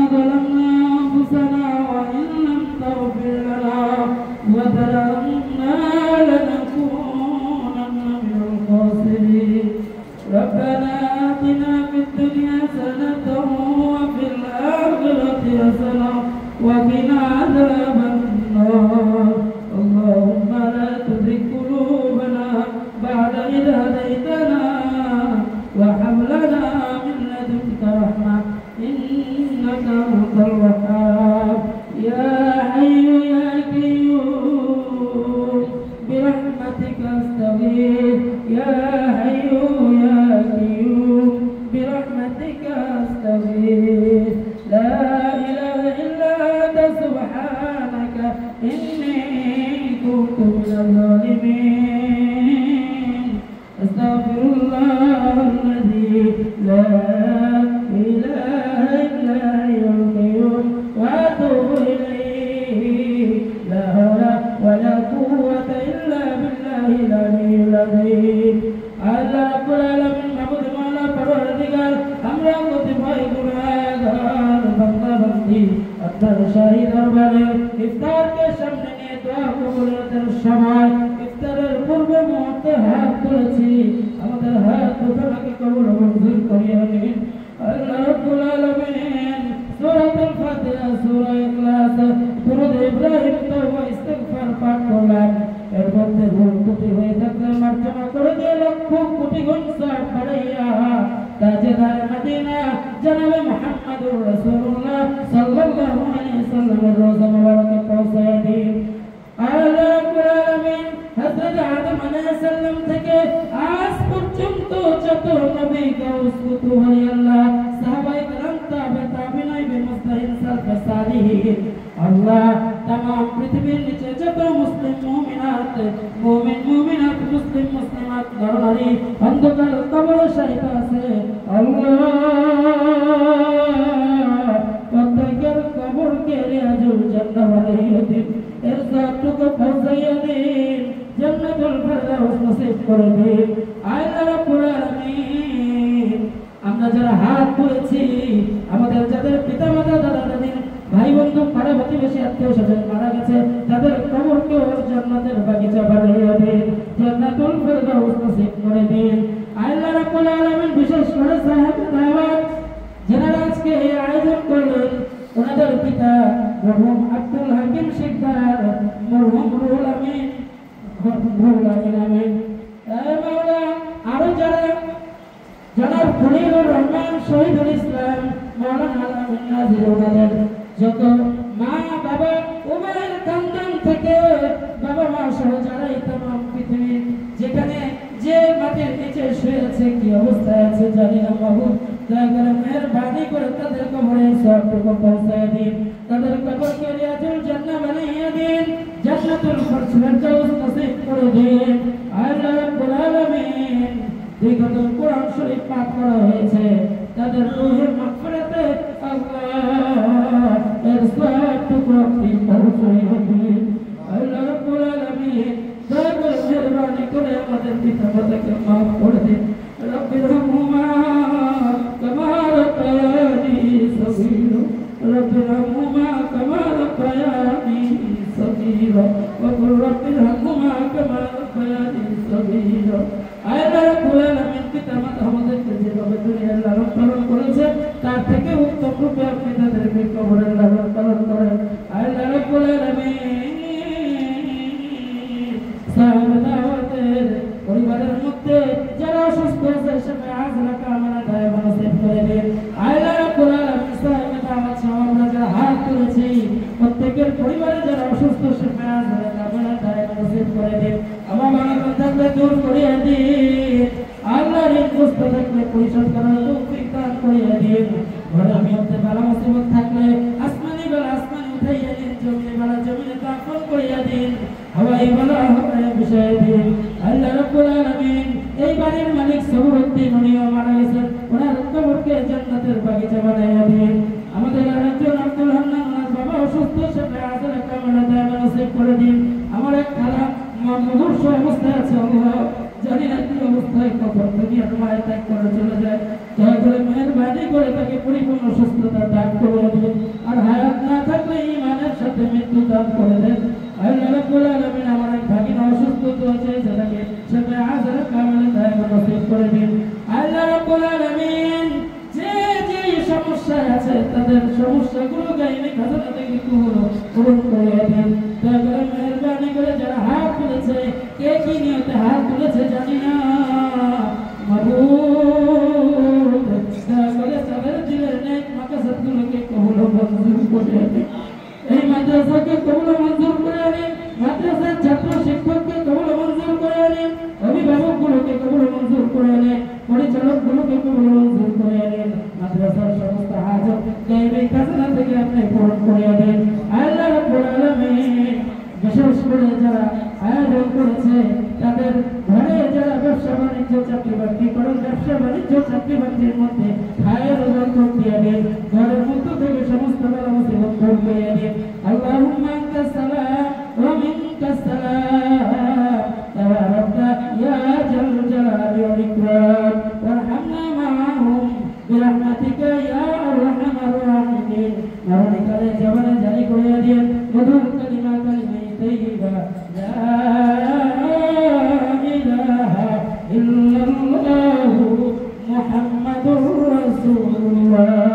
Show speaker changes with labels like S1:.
S1: ظلمنا أنفسنا وإن لم تغفر لنا وترحمنا لنكونن من الخاسرين ربنا آتنا في الدنيا حسنة وفي الآخرة حسنة وقنا عذاب النار اللهم لا تزغ قلوبنا بعد إذ هديتنا وهب لنا من لدنك رحمة إنك أنت الوهاب يا حي يا قيوم برحمتك أستغيث يا حي يا قيوم برحمتك أستغيث لا إله إلا أنت سبحانك إني كنت من الظالمين أستغفر الله الذي لا إله إلا هو القيوم وأتوب إليه لا حول ولا قوة إلا بالله العلي العظيم আল্লাহ রাব্বুল আলামিন মাবুদ মাওলা পরওয়ারদিগার আমরা কতিপয় গুনাহগার বান্দা বান্দি আপনার শাহী দরবারে ইফতারকে সামনে নিয়ে দোয়া কবুলের সময় ইফতারের পূর্বে মুহূর্তে হাত তুলেছি আমাদের হাত দুটোকে কবুল মঞ্জুর করিয়ে নিন আল্লাহ রাব্বুল আলামিন সূরাতুল ফাতিহা সূরা ইখলাস দুরূদ ইব্রাহিম তওবা ইস্তিগফার পাঠ করলাম এর মধ্যে ভুল ত্রুটি হয়ে থাকলে মার্জনা করে দিয়ে লক্ষ কোটি গুণ সওয়াব বাড়াইয়া তাজদার মদিনা জনাবে মুহাম্মদুর রাসূলুল্লাহ সাল্লাল্লাহু আলাইহি ওয়াসাল্লামের রওজা মুবারকে পৌঁছায় দিন আল্লাহ রাব্বুল আলামিন হযরত আদম আলাইহিস সালাম থেকে আজ পর্যন্ত যত নবী গাউস কুতুব আল্লাহ সাহাবায়ে کرام তাবিঈন মুস্তাহিন সালফ সালিহিন আল্লাহ तमाम পৃথিবীর নিচে যত মুসলিম মুমিনাত মুসলিম মুসলিমাত নরনারী অন্ধকার কবর শহীদ আছে আল্লাহ প্রত্যেকের কবরকে রিয়াজুল জান্নাহ বানাইয়া দিন এর সাথটুকু পৌঁছাইয়া দিন জান্নাতুল ফেরদাউস নসিব করে দিন আল্লাহ রাব্বুল আলামিন আমরা যারা হাত তুলেছি আমাদের যাদের পিতামাতা দাদা দাদি ভাই বন্ধু পাড়া প্রতিবেশী আত্মীয় স্বজন মারা গেছে তাদের কবরকে জান্নাতের বাগিচা বানাইয়া দিন জান্নাতুল ফেরদাউস নসিব করে দিন আল্লাহ রাব্বুল আলামিন বিশেষ করে সাহেব দাওয়াত যারা আজকে এই আয়োজন করলেন ওনাদের পিতা মরহুম আব্দুল হাকিম শিকদার মরহুম রুহুল আমিন আমিন মাওলা আরো যারা জনাব খলিলুর রহমান শহীদুল ইসলাম মাওলানা আমিন নাজির ওনাদের যত মা বাবা উভয়ের কান্দান থেকে বাবা মা সহ যারা এই तमाम পৃথিবী যেখানে যে মাটির নিচে শুয়ে আছে কি অবস্থায় আছে জানি না মাহবুব দয়া করে মেহেরবানি করে তাদের কবরে সওয়াবটুকু পৌঁছায় দিন তাদের কবরকে রিয়াজুল জান্নাহ বানাইয়া দিন জান্নাতুল ফেরদাউস নসিব করে দিন আল্লাহ রাব্বুল আলামিন বিগত কোরআন শরীফ পাঠ করা হয়েছে তাদের রূহের মাগফিরাতে আল্লাহ এর সওয়াবটুকু আপনি পৌঁছাইয়া দিন আল্লাহ রাব্বুল আলামিন দয়া করে মেহেরবানি করে আমাদের পিতামাতাকে মাফ করে দিন রব্বিরহামহুমা কামা রাব্বায়ানি সগীরা রব্বিরহামহুমা কামা রাব্বায়ানি সগীরা ওয়া কুল রব্বিরহামহুমা কামা রাব্বায়ানি সগীরা আল্লাহ রাব্বুল আলামিন পিতামাতা আমাদেরকে যেভাবে দুনিয়ায় লালন পালন করেছে তার থেকে উত্তম রূপে আপনি তাদেরকে কবরে লালন পালন করেন আল্লাহ রাব্বুল আলামিন সাহেব দাওয়াতের পরিবারের মধ্যে যারা অসুস্থ আছে সেটা আজরা কামনা দায় নসিব করে দিন আল্লাহ রাব্বুল আলামিন সাহেব দাওয়াত সহ আমরা যারা হাত তুলেছি প্রত্যেকের পরিবারে যারা অসুস্থ সেটা আজরা কামনা দায় নসিব করে দিন আমার বাবা থাকলে দূর করিয়ে দিন আল্লাহর ইজ্জত থাকলে পরিশোধ করার তৌফিক দান করিয়ে দিন ঘরের মধ্যে বালা মুসিবত থাকলে আসমানি বালা আসমানি উঠাইয়া দিন জমিনে বালা জমিনে দাফন করিয়া দিন হাওয়াই বালা হাওয়াই বিষয় দিন আল্লাহ রাব্বুল আলামিন এই বাড়ির মালিক সবরউদ্দিন উনিও মারা গেছেন ওনার কবরকে জান্নাতের বাগিচা বানাইয়া দিন আমাদের আরেকজন আব্দুল হান্নান ওনার বাবা অসুস্থ সেটা আজরা কামনা দায় নসিব করে দিন আমার এক খালা মুমূর্ষ অবস্থায় আছে আল্লাহ জানি না কি অবস্থায় কখন দুনিয়া তোমায় ত্যাগ করে চলে যায় দয়া করে মেহেরবানি করে তাকে পরিপূর্ণ সুস্থতা দান করে দিন তাদের সমস্যাগুলো গাইবে খাজনা থেকে পূরণ করে দেন। দয়া করে মেহরবানি করে যারা হাত তুলেছে, কে কি নিয়তে হাত তুলেছে জানি না, মাবুদ দয়া করে তাদের দিলের নেক মাকাসাদগুলোকে কবুল ও মঞ্জুর করে দেন। এই মাদ্রাসাকে কবুল ও মঞ্জুর করে দেন। মাদ্রাসার ছাত্র শিক্ষককে কবুল ও মঞ্জুর করে দেন। অভিভাবকগুলোকে কবুল ও মঞ্জুর করে দেন। পরিচালকগুলোকে কবুল ও মঞ্জুর করে দেন। মাদ্রাসার সমস্ত হাজত গায়বে খাজনা থেকে আপনি পূরণ করে দেন। আল্লাহ রাব্বুল আলামিন বিশেষ করে যারা আয়োজন করেছে তাদের ঘরে যারা ব্যবসা বাণিজ্য চাকরি বাকরি করেন, ব্যবসা বাণিজ্য চাকরি বাকরির মধ্যে খায়ের বরকত দিয়ে দেন। ঘরের মধ্য থেকে সমস্ত বালা মুসিবত দূর করে দেন। আল্লাহুম্মা আনতাস সালাম ওয়া মিনকাস সালাম তাবারাকতা ইয়া জাল জালালি ওয়াল ইকরাম ওয়ারহামনা মাআহুম বিরহমাতিকা ইয়া আরহামার রাহিমিন। মরণকালে জবানে জারি করে দেন মধুর কালিমা কালিমা তাইয়্যিবা লা ইলাহা ইল্লাল্লাহু মুহাম্মাদুর রাসূলুল্লাহ।